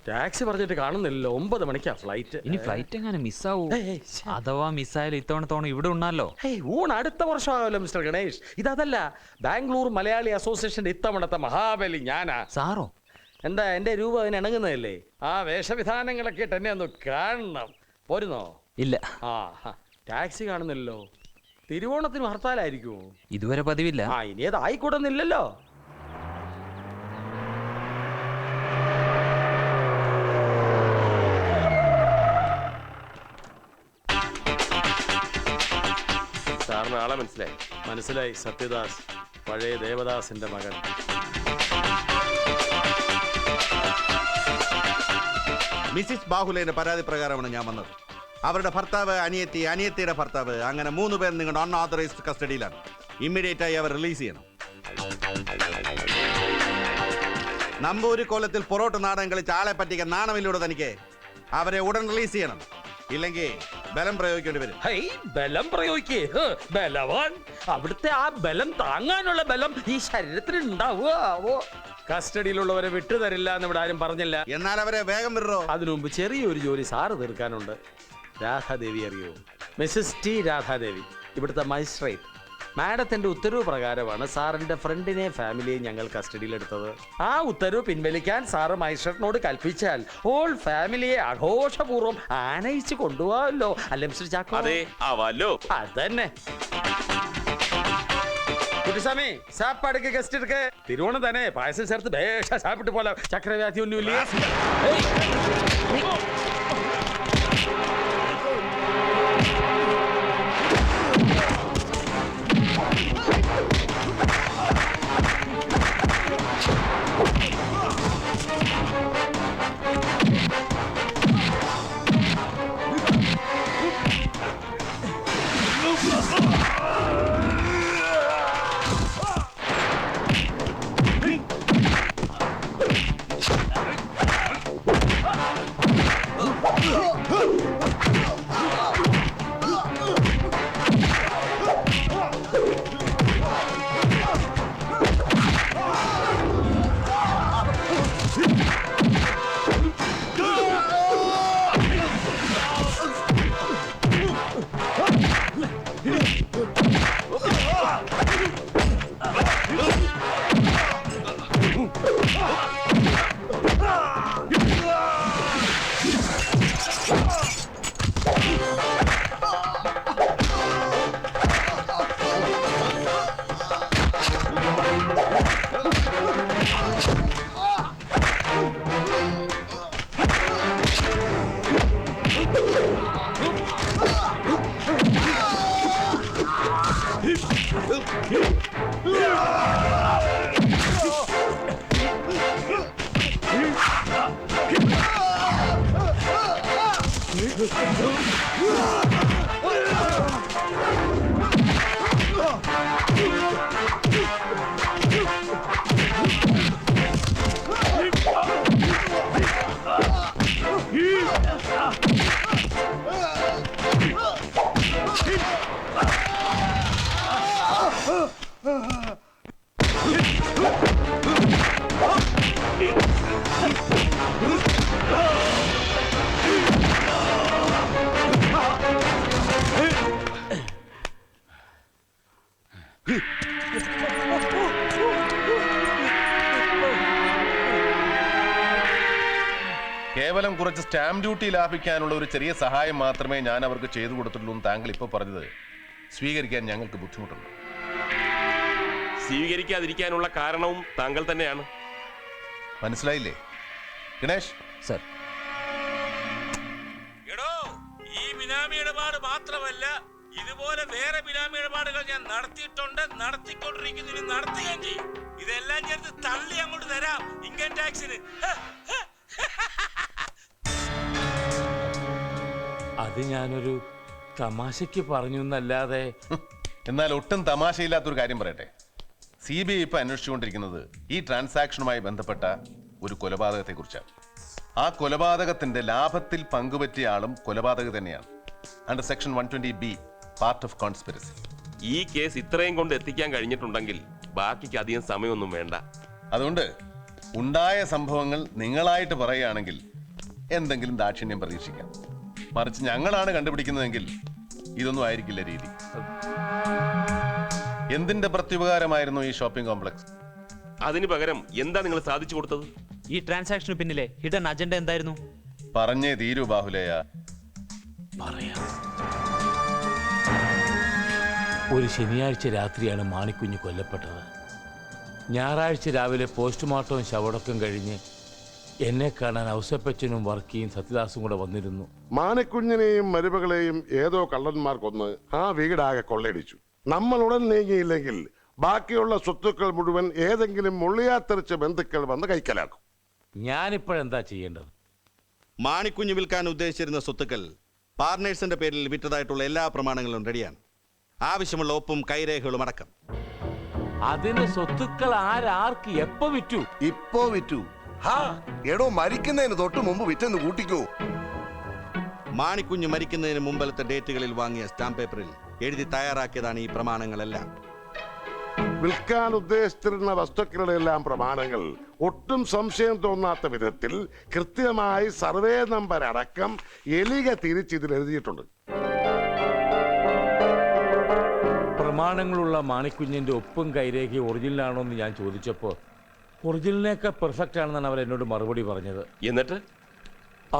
Taxi പറഞ്ഞിട്ട് കാണുന്നില്ലല്ലോ. 9 മണിക്കാ ഫ്ലൈറ്റ്. ഇനി ഫ്ലൈറ്റ് എങ്ങനെ മിസ്സാവൂ? അഥവാ മിസ്സായാലും ഇത്തവണ ഇവിടെ ഉണ്ണാലോ. ഊണ് അടുത്ത വർഷമാവല്ലോ മിസ്റ്റർ ഗണേഷ്. ഇതല്ല, ബാംഗ്ലൂർ മലയാളി അസോസിയേഷന്റെ ഇത്തവണത്തെ മഹാബലി ഞാനാ. സാറോ? എന്താ എന്റെ രൂപ അതിന് ഇണങ്ങുന്നതല്ലേ? ആ വേഷവിധാനങ്ങളൊക്കെ ഇട്ട് എന്നെ ഒന്ന് കാണണം. പോരുന്നോ? ഇല്ല. ടാക്സി കാണുന്നില്ലല്ലോ. തിരുവോണത്തിന് ഹർത്താലായിരിക്കുമോ? ഇതുവരെ പതിവില്ല. ഇനി അത് ആയിക്കൂടുന്നില്ലല്ലോ. സാറിന് ആളെ മനസ്സിലായി? മനസ്സിലായി. സത്യദാസ്, പഴയ ദേവദാസിന്റെ മകൻ. മിസ്സിസ് ബാഹുലേന്റെ പരാതി പ്രകാരമാണ് ഞാൻ വന്നത്. അവരുടെ ഭർത്താവ്, അനിയത്തി, അനിയത്തിയുടെ ഭർത്താവ്, അങ്ങനെ 3 പേർ നിങ്ങളുടെ അൺഓതറൈസ്ഡ് കസ്റ്റഡിയിലാണ്. ഇമ്മീഡിയറ്റ് ആയി അവർ റിലീസ് ചെയ്യണം. നമ്പൂരി കോലത്തിൽ പൊറോട്ട് നാടകം കളിച്ച് ആളെ പറ്റിക്കാൻ നാണമില്ലൂടെ തനിക്ക്? അവരെ ഉടൻ റിലീസ് ചെയ്യണം. ഇല്ലെങ്കിൽ ബലം പ്രയോഗിക്കേണ്ടി വരും. ബലം പ്രയോഗിക്കേ? ബലവാൻ? അവിടുത്തെ ആ ബലം താങ്ങാനുള്ള ബലം ഈ ശരീരത്തിന് ഉണ്ടാവുക. കസ്റ്റഡിയിലുള്ളവരെ വിട്ടുതരില്ല എന്ന് ഇവിടെ ആരും പറഞ്ഞില്ല. എന്നാൽ അവരെ വേഗം വിടറോ. അതിനു മുമ്പ് ചെറിയൊരു ജോലി സാറ് തീർക്കാനുണ്ട്. രാധാദേവി അറിയോ? മിസ്സസ് ടി രാധാദേവി, ഇവിടുത്തെ മജിസ്ട്രേറ്റ്. മാഡത്തിന്റെ ഉത്തരവ് പ്രകാരമാണ് സാറിന്റെ ഫ്രണ്ടിനെ ഫാമിലിയെ ഞങ്ങൾ കസ്റ്റഡിയിലെടുത്തത്. ആ ഉത്തരവ് പിൻവലിക്കാൻ സാറ് മജിസ്ട്രേറ്റിനോട് കൽപ്പിച്ചാൽ ഹോൾ ഫാമിലിയെ ആഘോഷപൂർവ്വം ആനയിച്ച് കൊണ്ടുപോകാമല്ലോ. അല്ലേ മിസ്റ്റർ ചാക്കോ? അതെ, ആവാലോ. അതന്നെ. കുട്ടിസ്വാമി, സാപ്പാടുക്ക് ഗസ്റ്റ് എടുക്ക്. തിരുവോണം തന്നെ പായസം ചേർത്ത് ഭേഷ സാപ്പിട്ട് പോലെ. ചക്രവ്യാധി ഒന്നുമില്ല. കേവലം കുറച്ച് സ്റ്റാമ്പ് ഡ്യൂട്ടി ലാഭിക്കാനുള്ള ഒരു ചെറിയ സഹായം മാത്രമേ ഞാൻ അവർക്ക് ചെയ്തു കൊടുത്തിട്ടുള്ളൂ എന്ന് താങ്കൾ ഇപ്പോൾ പറഞ്ഞത് സ്വീകരിക്കാൻ ഞങ്ങൾക്ക് ബുദ്ധിമുട്ടുണ്ട്. സ്വീകരിക്കാതിരിക്കാനുള്ള കാരണവും താങ്കൾ തന്നെയാണ്. മനസ്സിലായില്ലേ ഗണേഷ്? സർ, ഈ ബിനാമി ഇടപാട് മാത്രമല്ല, ഇതുപോലെ വേറെ ബിനാമി ഇടപാടുകൾ ഞാൻ നടത്തിയിട്ടുണ്ട്, നടത്തിക്കൊണ്ടിരിക്കുന്നു, നടത്തുകയും ചെയ്യും. ഇതെല്ലാം ചേർത്ത് തള്ളി അങ്ങോട്ട് തരാം ഇൻകം ടാക്സിന്. അത് ഞാനൊരു തമാശക്ക് പറഞ്ഞു എന്നല്ലാതെ. എന്നാൽ ഒട്ടും തമാശയില്ലാത്തൊരു കാര്യം പറയട്ടെ. CBI ഇപ്പൊ അന്വേഷിച്ചുകൊണ്ടിരിക്കുന്നത് ഈ ട്രാൻസാക്ഷനുമായി ബന്ധപ്പെട്ട ഒരു കൊലപാതകത്തെ കുറിച്ചാണ്. ആ കൊലപാതകത്തിന്റെ ലാഭത്തിൽ പങ്കുപറ്റിയ ആളും കൊലപാതക തന്നെയാണ്. Under section 120B, part of conspiracy. ഈ കേസ് ഇത്രയും കൊണ്ട് എത്തിക്കാൻ കഴിഞ്ഞിട്ടുണ്ടെങ്കിൽ ബാക്കിക്ക് അധികം സമയമൊന്നും വേണ്ട. അതുകൊണ്ട് ഉണ്ടായ സംഭവങ്ങൾ നിങ്ങളായിട്ട് പറയുകയാണെങ്കിൽ എന്തെങ്കിലും ദാക്ഷിണ്യം പ്രതീക്ഷിക്കാം. മറിച്ച് ഞങ്ങളാണ് കണ്ടുപിടിക്കുന്നതെങ്കിൽ ഇതൊന്നും ആയിരിക്കില്ല രീതി. എന്തിന്റെ പ്രത്യുപകാരമായിരുന്നു ഈ ഷോപ്പിംഗ് കോംപ്ലക്സ്? അതിന് പകരം എന്താ നിങ്ങൾ സാധിച്ചു കൊടുത്തത്? ഈ ട്രാൻസാക്ഷന് പിന്നിലെ ഹിഡൻ അജണ്ട എന്തായിരുന്നു? പറഞ്ഞേ തീരൂ ബാഹുലേയ. പറയാം. ഒരു ശനിയാഴ്ച രാത്രിയാണ് മാണിക്കുഞ്ഞ് കൊല്ലപ്പെട്ടത്. ഞായറാഴ്ച രാവിലെ പോസ്റ്റ്മോർട്ടവും ശവടക്കം കഴിഞ്ഞ് എന്നെ കാണാൻ ഔസപ്പച്ചനും വർക്കിയും സത്യദാസും കൂടെ വന്നിരുന്നു. മാണിക്കുഞ്ഞിനെയും മരുമകളെയും ഏതോ കള്ളന്മാർ കൊന്ന് ആ വീടാകെ കൊള്ളയടിച്ചു. നമ്മൾ ഉടൻ നീങ്ങിയില്ലെങ്കിൽ ബാക്കിയുള്ള സ്വത്തുക്കൾ മുഴുവൻ ഏതെങ്കിലും മുള്ളിയാത്തെറിച്ച ബന്ധുക്കൾ വന്ന് കൈക്കലാക്കും. ഞാനിപ്പോഴെന്താ ചെയ്യേണ്ടത്? മാണിക്കുഞ്ഞ് വിൽക്കാൻ ഉദ്ദേശിച്ചിരുന്ന സ്വത്തുക്കൾ പാർട്ട്നേഴ്സിന്റെ പേരിൽ വിറ്റതായിട്ടുള്ള എല്ലാ പ്രമാണങ്ങളും റെഡിയാണ്. ആവശ്യമുള്ള ഒപ്പും കൈരേഖകളും അടക്കം. അതിന് സ്വത്തുക്കൾ ആരാർക്ക് എപ്പോ വിറ്റു? ഇപ്പോ വിറ്റു. എടോ മരിക്കുന്നതിന് തൊട്ട് മുമ്പ് വിറ്റെന്ന് കൂട്ടിക്കോ. മാണിക്കുഞ്ഞ് മരിക്കുന്നതിന് മുമ്പലത്തെ ഡേറ്റുകളിൽ വാങ്ങിയ സ്റ്റാമ്പ് പേപ്പറിൽ എഴുതി തയ്യാറാക്കിയതാണ് ഈ പ്രമാണങ്ങളെല്ലാം. വിൽക്കാൻ ഉദ്ദേശിച്ചിരുന്ന വസ്തുക്കളുടെ എല്ലാം പ്രമാണങ്ങൾ ഒട്ടും സംശയം തോന്നാത്ത വിധത്തിൽ കൃത്യമായി സർവേ നമ്പർ അടക്കം എലിക തിരിച്ചിതിൽ എഴുതിയിട്ടുണ്ട്. പ്രമാണങ്ങളുള്ള മാണിക്കുഞ്ഞിന്റെ ഒപ്പും കൈരേഖയും ഒറിജിനലാണോ എന്ന് ഞാൻ ചോദിച്ചപ്പോൾ ഒറിജിനലിനേക്കാൾ പെർഫെക്റ്റ് ആണെന്നാണ് അവർ എന്നോട് മറുപടി പറഞ്ഞത്. എന്നിട്ട്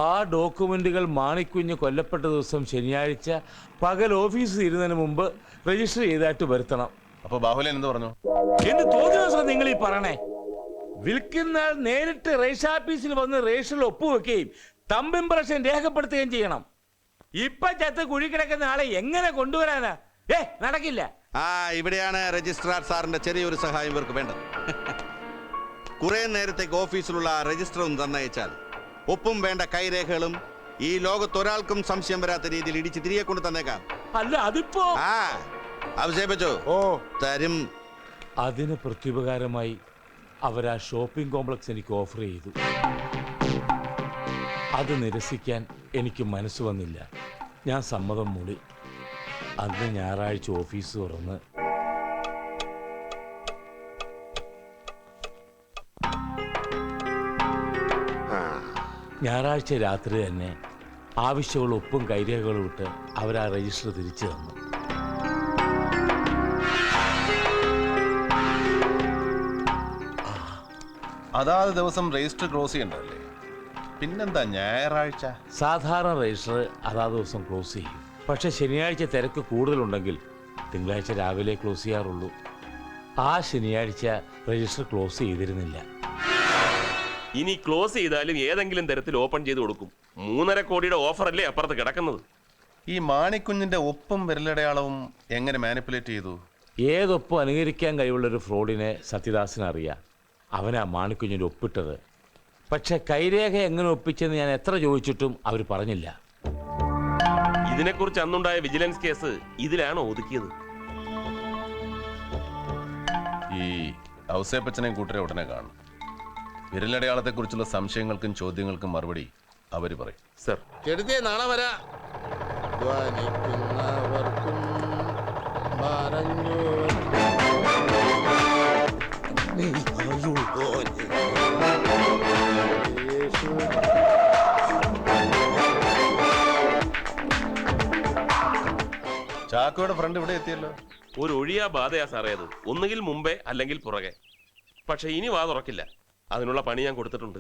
ആ ഡോക്യുമെന്റുകൾ മാണിക്കുഞ്ഞ് കൊല്ലപ്പെട്ട ദിവസം ശനിയാഴ്ച പകൽ ഓഫീസിൽ ഇരുന്നതിന് മുമ്പ് രജിസ്റ്റർ ചെയ്തായിട്ട് വരുത്തണം. അപ്പൊ ബാഹുലേൻ എന്ത് പറഞ്ഞു? എന്ന് തോന്നിയ ദിവസം നിങ്ങൾ ഈ പറയണേ. വിൽക്കുന്ന ആൾ നേരിട്ട് രജിസ്റ്റർ ഓഫീസിൽ വന്ന് രജിസ്റ്ററിൽ ഒപ്പുവെക്കുകയും തമ്പ് ഇംപ്രഷൻ രേഖപ്പെടുത്തുകയും ചെയ്യണം. ഇപ്പൊ ചത്ത് കുഴി കിടക്കുന്ന ആളെ എങ്ങനെ കൊണ്ടുവരാനാ? നടക്കില്ല. ഇവിടെയാണ് രജിസ്ട്രാർ സാറിന്റെ ചെറിയൊരു സഹായം ഇവർക്ക് വേണ്ടത്. കുറെ നേരത്തേക്ക് ഓഫീസിലുള്ള രജിസ്റ്റർ ഒന്ന് തന്നയച്ചാൽ ഒപ്പും വേണ്ട കൈരേഖകളും ഈ ലോകത്തൊരാൾക്കും സംശയം വരാത്ത രീതിയിൽ ഇടിച്ച് തിരികെ കൊണ്ട് തന്നേക്കാം. അല്ല അതിപ്പോ അവശേപിച്ചോ തരും. അതിന് പ്രത്യുപകാരമായി അവരാ ഷോപ്പിംഗ് കോംപ്ലക്സ് എനിക്ക് ഓഫർ ചെയ്തു. അത് നിരസിക്കാൻ എനിക്ക് മനസ്സ് വന്നില്ല. ഞാൻ സമ്മതം മൂടി. അന്ന് ഞായറാഴ്ച ഓഫീസ് തുറന്ന് ഞായറാഴ്ച രാത്രി തന്നെ ആവശ്യമുള്ള ഒപ്പും കൈരേഖകളും ഇട്ട് അവരാ രജിസ്റ്റർ തിരിച്ചു തന്നു. അതാത് ദിവസം രജിസ്റ്റർ ക്ലോസ് ചെയ്യണ്ടല്ലേ? പിന്നെന്താ ഞായറാഴ്ച? സാധാരണ രജിസ്റ്റർ അതാ ദിവസം ക്ലോസ് ചെയ്യും. പക്ഷെ ശനിയാഴ്ച തിരക്ക് കൂടുതലുണ്ടെങ്കിൽ തിങ്കളാഴ്ച രാവിലെ ക്ലോസ് ചെയ്യാറുള്ളൂ. ആ ശനിയാഴ്ച രജിസ്റ്റർ ക്ലോസ് ചെയ്തിരുന്നില്ല. ഇനി ക്ലോസ് ചെയ്താലും ഏതെങ്കിലും തരത്തിൽ ഓപ്പൺ ചെയ്ത് കൊടുക്കും. 3.5 കോടിയുടെ ഓഫർ അല്ലേ അപ്പുറത്ത് കിടക്കുന്നത്. ഈ മാണിക്കുഞ്ഞിന്റെ ഒപ്പും വിരലടയാളവും എങ്ങനെ മാനിപ്പുലേറ്റ് ചെയ്തു? ഏതൊപ്പം അനുകരിക്കാൻ കഴിവുള്ളൊരു ഫ്രോഡിനെ സത്യദാസിന് അറിയാം. അവനാ മാണിക്കുഞ്ഞിൻ്റെ ഒപ്പിട്ടത്. പക്ഷെ കൈരേഖ എങ്ങനെ ഒപ്പിച്ചെന്ന് ഞാൻ എത്ര ചോദിച്ചിട്ടും അവർ പറഞ്ഞില്ല. ഇതിനെക്കുറിച്ച് അന്നുണ്ടായ വിജിലൻസ് കേസ് ഇതിലാണ് ഒതുക്കിയത്. ഈ ഔസേപ്പച്ചനെയും കൂട്ടരെ ഉടനെ കാണും. വിരലടയാളത്തെക്കുറിച്ചുള്ള സംശയങ്ങൾക്കും ചോദ്യങ്ങൾക്കും മറുപടി അവര് പറയും. സർ, നാളെ വരാ. ചാക്കോയുടെ ഫ്രണ്ട് ഇവിടെ എത്തിയല്ലോ. ഒരു ഒഴിയാ ബാധയാ സാറേ അത്. ഒന്നുകിൽ മുമ്പേ അല്ലെങ്കിൽ പുറകെ. പക്ഷെ ഇനി വാ തുറക്കില്ല. അതിനുള്ള പണി ഞാൻ കൊടുത്തിട്ടുണ്ട്.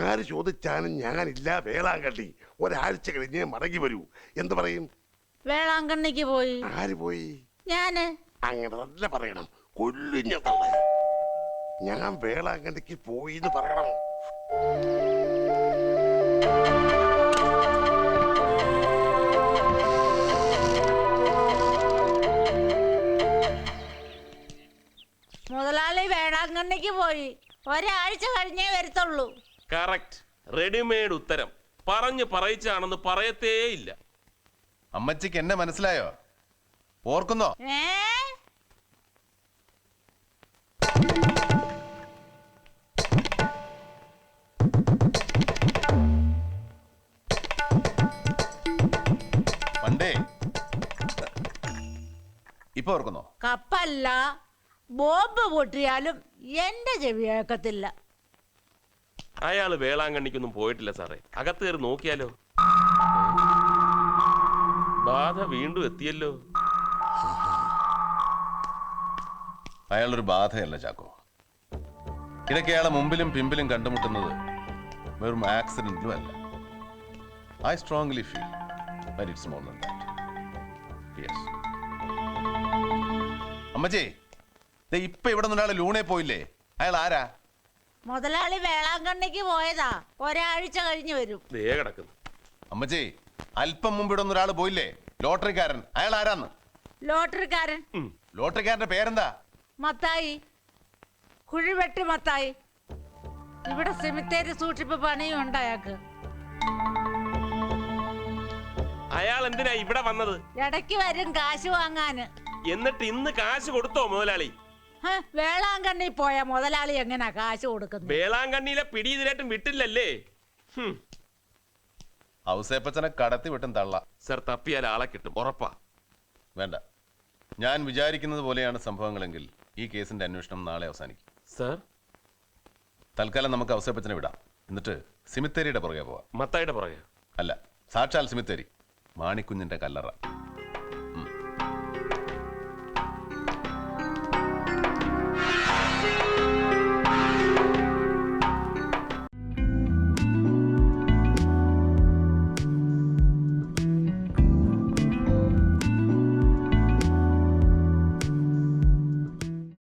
ആര് ചോദിച്ചാലും ഞാനില്ല വേളാങ്കണ്ണി. ഒരാഴ്ച കഴിഞ്ഞ് മടങ്ങി വരൂ. എന്ത് പറയും? വേളാങ്കണ്ണിക്ക് പോയി. ആര് പോയി? ഞാന്. അങ്ങനെ തന്നെ പറയണം. കൊല്ലുഞ്ഞ ഞാൻ വേളാങ്കണ്ണിക്ക് പോയി എന്ന് പറയണം. മുതലാളി വേളാങ്കണ്ണിക്ക് പോയി. ഒരാഴ്ച കഴിഞ്ഞേ വരത്തുള്ളൂ. കറക്റ്റ്. റെഡിമെയ്ഡ് ഉത്തരം. പറഞ്ഞു പറയിച്ചാണെന്ന് പറയത്തേ ഇല്ല. അമ്മച്ചിക്ക് എന്നെ മനസ്സിലായോ? ഓർക്കുന്നോ? പണ്ടേ ഇപ്പൊ ഓർക്കുന്നോ? കപ്പല്ല ബോംബ് പൊട്ടിയാലും എന്റെ ചെവി കേൾക്കത്തില്ല. അയാള് വേളാങ്കണ്ണിക്കൊന്നും പോയിട്ടില്ല സാറേ. അകത്ത് കയറി നോക്കിയാലോ? ബാധ വീണ്ടും എത്തിയല്ലോ. അയാളൊരു ബാധയല്ല ചാക്കോ. ഇടയ്ക്ക് അയാളെ മുമ്പിലും പിമ്പിലും കണ്ടുമുട്ടുന്നത് വെറും ആക്സിഡന്റിലും അല്ല. I strongly feel that it's more than that. Yes. അമ്മച്ചേ, ദേ ഇപ്പൊ ഇവിടെ നിന്നൊരാള് ലൂണേ പോയില്ലേ? അയാൾ ആരാ? മുതലാളി വേളാങ്കണ്ണിക്ക് പോയതാ, ഒരാഴ്ച കഴിഞ്ഞ് വരും. ദേ കിടക്കുന്നു. അമ്മച്ചേ, അല്പം മുമ്പ് ഇവിടെ ഒരാൾ പോയില്ലേ? ലോട്ടറിക്കാരൻ. അയാൾ ആരാന്ന്? ലോട്ടറിക്കാരൻ ലോട്ടറിക്കാരന്റെ പേരെന്താ? മത്തായി, കുഴിവെട്ടി മത്തായി. ഇവിടെ സെമിത്തേരി സൂക്ഷിപ്പ് പണിയും ഉണ്ട് അയാൾക്ക്. അയാൾ എന്തിനാ ഇവിടെ വന്നത്? ഇടയ്ക്ക് വരും കാശ് വാങ്ങാന്. എന്നിട്ട് ഇന്ന് കാശ് കൊടുത്തോ മുതലാളി? വേളാങ്കണ്ണി പോയ മുതലാളി എങ്ങനാ കാശ് കൊടുക്കുന്നത്? വേളാങ്കണ്ണിയിലെ പിടി ഇതിനായിട്ടും വിട്ടില്ലല്ലേ? ഔസേപ്പച്ചനെ കടത്തി വിട്ടും തള്ള. സർ, തപ്പിയാൽ ആളെ കിട്ടും, ഉറപ്പാ. വേണ്ട, ഞാൻ വിചാരിക്കുന്നത് പോലെയാണ് സംഭവങ്ങളെങ്കിൽ ഈ കേസിന്റെ അന്വേഷണം നാളെ അവസാനിക്കും. സർ, തൽക്കാലം നമുക്ക് ഔസേപ്പച്ചനെ വിടാം. എന്നിട്ട് സിമിത്തേരിയുടെ പുറകെ പോവാം. മത്തായിയുടെ പുറകെ? അല്ല, സാക്ഷാൽ സിമിത്തേരി, മാണിക്കുഞ്ഞിന്റെ കല്ലറ.